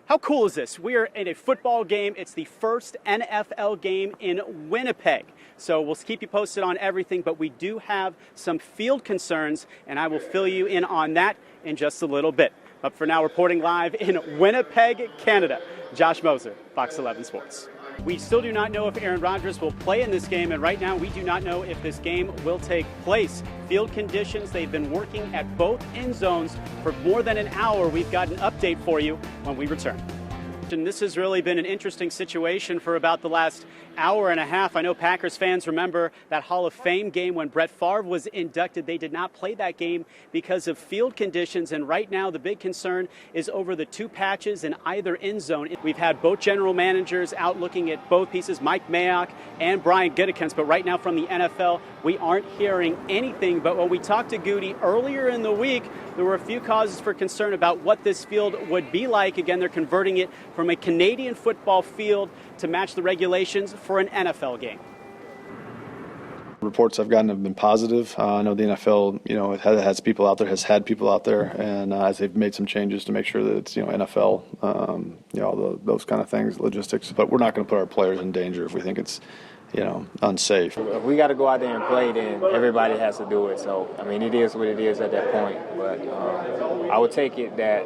How cool is this? We are in a football game. It's the first NFL game in Winnipeg. So we'll keep you posted on everything, but we do have some field concerns, and I will fill you in on that in just a little bit. But for now, reporting live in Winnipeg, Canada, Josh Moser, Fox 11 Sports. We still do not know if Aaron Rodgers will play in this game, and right now we do not know if this game will take place. Field conditions, they've been working at both end zones for more than an hour. We've got an update for you when we return. And this has really been an interesting situation for about the last hour and a half. I know Packers fans remember that Hall of Fame game when Brett Favre was inducted. They did not play that game because of field conditions, and right now the big concern is over the two patches in either end zone. We've had both general managers out looking at both pieces, Mike Mayock and Brian Gutekunst, but right now from the NFL, we aren't hearing anything. But when we talked to Goody earlier in the week, there were a few causes for concern about what this field would be like. Again, they're converting it from a Canadian football field to match the regulations for an NFL game. Reports I've gotten have been positive. I know the NFL, has people out there, has had people out there, and as they've made some changes to make sure that it's, NFL, those kind of things, logistics. But we're not going to put our players in danger if we think it's, unsafe. If we got to go out there and play, then everybody has to do it. So, it is what it is at that point. But I would take it that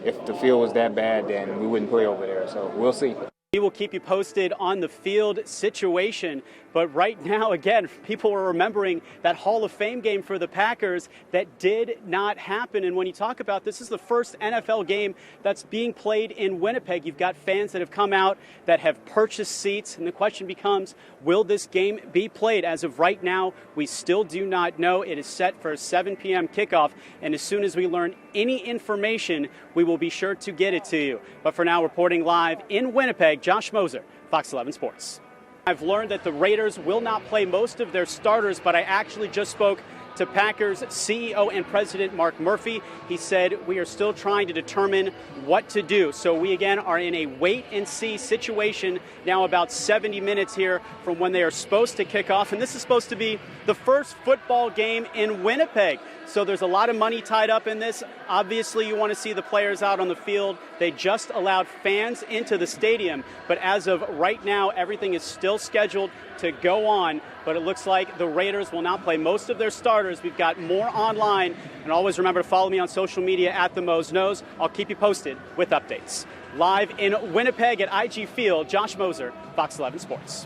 if the field was that bad, then we wouldn't play over there. So we'll see. We will keep you posted on the field situation, but right now, again, people are remembering that Hall of Fame game for the Packers that did not happen. And when you talk about this is the first NFL game that's being played in Winnipeg. You've got fans that have come out that have purchased seats, and the question becomes, will this game be played? As of right now, we still do not know. It is set for a 7 p.m. kickoff, and as soon as we learn any information, we will be sure to get it to you. But for now, reporting live in Winnipeg, Josh Moser, Fox 11 Sports. I've learned that the Raiders will not play most of their starters, but I actually just spoke to Packers CEO and President Mark Murphy. He said we are still trying to determine what to do. So we again are in a wait-and-see situation now, about 70 minutes here from when they are supposed to kick off. And this is supposed to be the first football game in Winnipeg. So there's a lot of money tied up in this. Obviously, you want to see the players out on the field. They just allowed fans into the stadium. But as of right now, everything is still scheduled to go on. But it looks like the Raiders will not play most of their starters. We've got more online. And always remember to follow me on social media at The Mose Knows. I'll keep you posted with updates. Live in Winnipeg at IG Field, Josh Moser, Fox 11 Sports.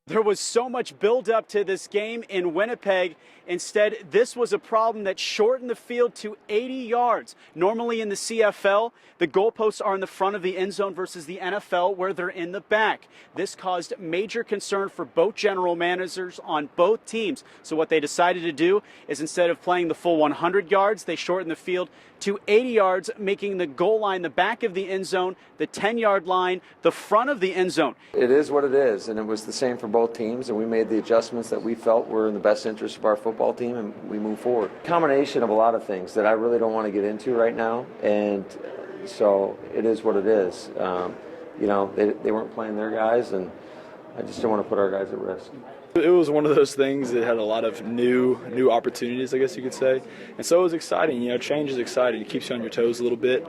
There was so much buildup to this game in Winnipeg. Instead, this was a problem that shortened the field to 80 yards. Normally in the CFL, the goalposts are in the front of the end zone versus the NFL where they're in the back. This caused major concern for both general managers on both teams. So what they decided to do is instead of playing the full 100 yards, they shortened the field to 80 yards, making the goal line the back of the end zone, the 10-yard line, the front of the end zone. It is what it is, and it was the same for both teams, and we made the adjustments that we felt were in the best interest of our football team, and we move forward. Combination of a lot of things that I really don't want to get into right now, and so it is what it is. They weren't playing their guys, and I just don't want to put our guys at risk. It was one of those things that had a lot of new opportunities, I guess you could say. And so it was exciting. Change is exciting. It keeps you on your toes a little bit.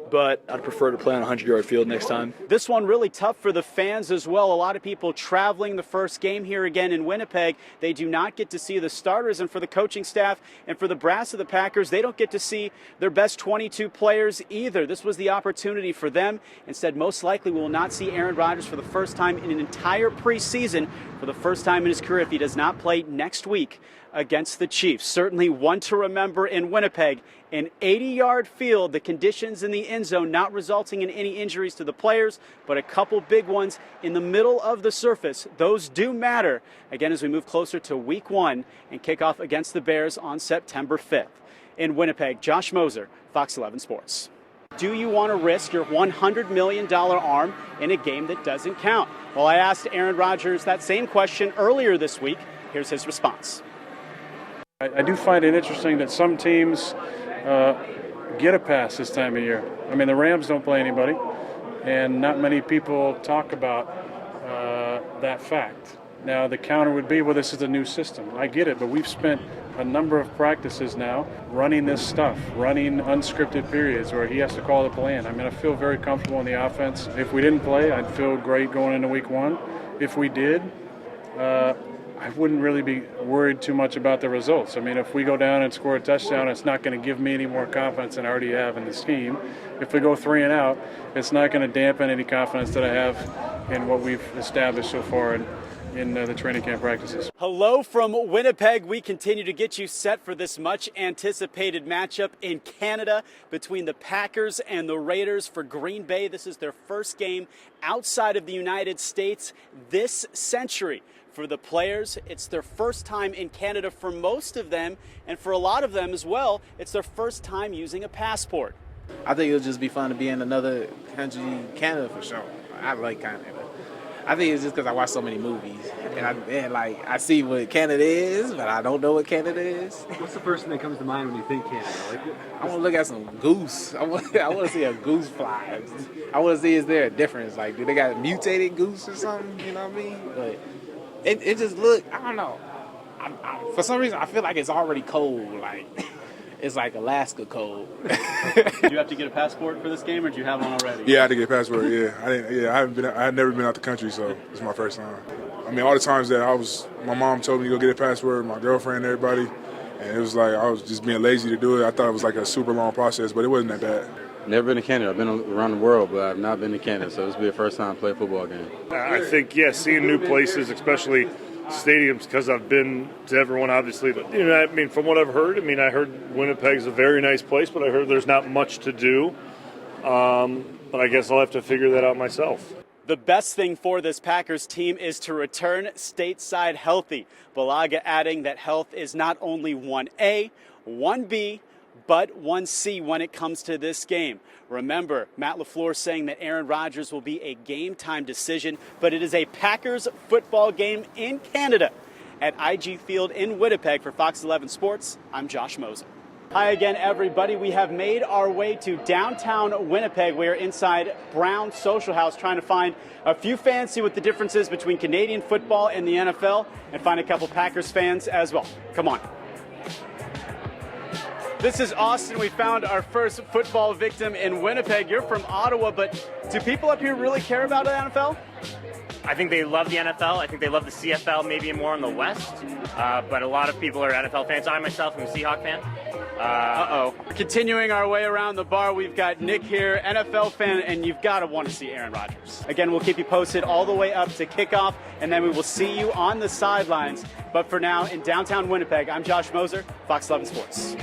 But I'd prefer to play on a 100-yard field next time. This one really tough for the fans as well. A lot of people traveling the first game here again in Winnipeg. They do not get to see the starters, and for the coaching staff and for the brass of the Packers, they don't get to see their best 22 players either. This was the opportunity for them. Instead, most likely we will not see Aaron Rodgers for the first time in an entire preseason, for the first time in his career, if he does not play next week against the Chiefs. Certainly one to remember in Winnipeg. An 80-yard field, the conditions in the end zone not resulting in any injuries to the players, but a couple big ones in the middle of the surface. Those do matter, again, as we move closer to week 1 and kick off against the Bears on September 5th. In Winnipeg, Josh Moser, Fox 11 Sports. Do you want to risk your $100 million arm in a game that doesn't count? Well, I asked Aaron Rodgers that same question earlier this week. Here's his response. I do find it interesting that some teams get a pass this time of year. The Rams don't play anybody, and not many people talk about that fact. Now, the counter would be, well, this is a new system. I get it, but we've spent a number of practices now running this stuff, running unscripted periods where he has to call the play in. I mean, I feel very comfortable in the offense. If we didn't play, I'd feel great going into week one. If we did, I wouldn't really be worried too much about the results. I mean, if we go down and score a touchdown, it's not going to give me any more confidence than I already have in the scheme. If we go 3 and out, it's not going to dampen any confidence that I have in what we've established so far in the training camp practices. Hello from Winnipeg. We continue to get you set for this much anticipated matchup in Canada between the Packers and the Raiders for Green Bay. This is their first game outside of the United States this century. For the players, it's their first time in Canada for most of them, and for a lot of them as well, it's their first time using a passport. I think it'll just be fun to be in another country, Canada for sure. I like Canada. I think it's just because I watch so many movies, and I see what Canada is, but I don't know what Canada is. What's the first thing that comes to mind when you think Canada? I want to look at some goose. I want to see a goose fly. I want to see, is there a difference? Like, do they got a mutated goose or something? You know what I mean? But it just look, I don't know. For some reason, I feel like it's already cold. Like, it's like Alaska cold. Did you have to get a passport for this game, or did you have one already? Yeah, I had to get a passport. Yeah, I had never been out the country, so it's my first time. I mean, all the times that my mom told me to go get a passport, my girlfriend, everybody, and it was like I was just being lazy to do it. I thought it was like a super long process, but it wasn't that bad. Never been to Canada. I've been around the world, but I've not been to Canada, so this will be the first time I play a football game. I think, seeing new places, especially stadiums, because I've been to everyone, obviously. But, I mean, from what I've heard, I heard Winnipeg's a very nice place, but I heard there's not much to do. But I guess I'll have to figure that out myself. The best thing for this Packers team is to return stateside healthy. Balaga adding that health is not only 1A, 1B, but 1C when it comes to this game. Remember, Matt LaFleur saying that Aaron Rodgers will be a game-time decision, but it is a Packers football game in Canada at IG Field in Winnipeg. For Fox 11 Sports, I'm Josh Moser. Hi again, everybody. We have made our way to downtown Winnipeg. We are inside Brown Social House trying to find a few fans, see what the difference is between Canadian football and the NFL, and find a couple Packers fans as well. Come on. This is Austin. We found our first football victim in Winnipeg. You're from Ottawa, but do people up here really care about the NFL? I think they love the NFL. I think they love the CFL maybe more in the West. But a lot of people are NFL fans. I myself am a Seahawk fan. Continuing our way around the bar, we've got Nick here, NFL fan, and you've got to want to see Aaron Rodgers. Again, we'll keep you posted all the way up to kickoff, and then we will see you on the sidelines. But for now, in downtown Winnipeg, I'm Josh Moser, Fox 11 Sports.